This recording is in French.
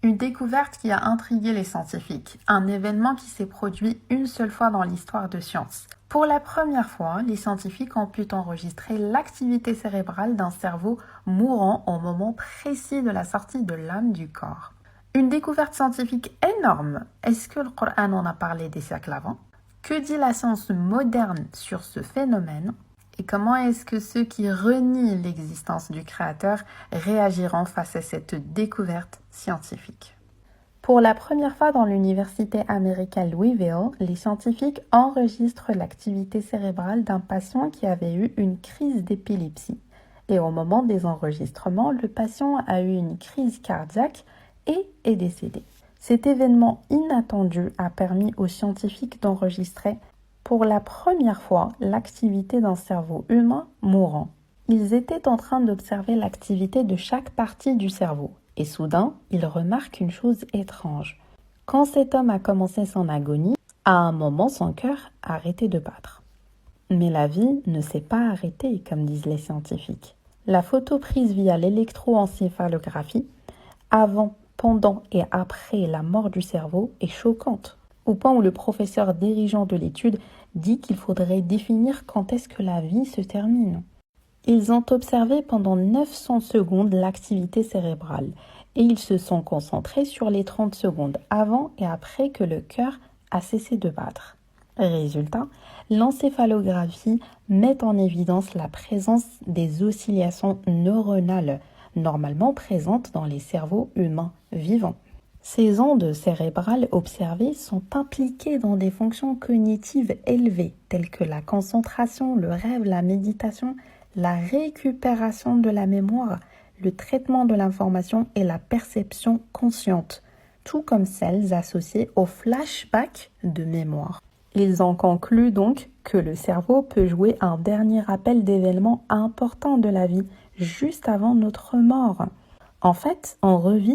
Une découverte qui a intrigué les scientifiques, un événement qui s'est produit une seule fois dans l'histoire de science. Pour la première fois, les scientifiques ont pu enregistrer l'activité cérébrale d'un cerveau mourant au moment précis de la sortie de l'âme du corps. Une découverte scientifique énorme. Est-ce que le Coran en a parlé des siècles avant? Que dit la science moderne sur ce phénomène? Et comment est-ce que ceux qui renient l'existence du Créateur réagiront face à cette découverte scientifique? Pour la première fois dans l'université américaine Louisville, les scientifiques enregistrent l'activité cérébrale d'un patient qui avait eu une crise d'épilepsie. Et au moment des enregistrements, le patient a eu une crise cardiaque et est décédé. Cet événement inattendu a permis aux scientifiques d'enregistrer pour la première fois l'activité d'un cerveau humain mourant. Ils étaient en train d'observer l'activité de chaque partie du cerveau. Et soudain, ils remarquent une chose étrange. Quand cet homme a commencé son agonie, à un moment, son cœur a arrêté de battre. Mais la vie ne s'est pas arrêtée, comme disent les scientifiques. La photo prise via l'électroencéphalographie, avant, pendant et après la mort du cerveau, est choquante. Au point où le professeur dirigeant de l'étude dit qu'il faudrait définir quand est-ce que la vie se termine. Ils ont observé pendant 900 secondes l'activité cérébrale et ils se sont concentrés sur les 30 secondes avant et après que le cœur a cessé de battre. Résultat, l'encéphalographie met en évidence la présence des oscillations neuronales normalement présentes dans les cerveaux humains vivants. Ces ondes cérébrales observées sont impliquées dans des fonctions cognitives élevées, telles que la concentration, le rêve, la méditation, la récupération de la mémoire, le traitement de l'information et la perception consciente, tout comme celles associées au flashback de mémoire. Ils en concluent donc que le cerveau peut jouer un dernier rappel d'événements importants de la vie juste avant notre mort. En fait, on revit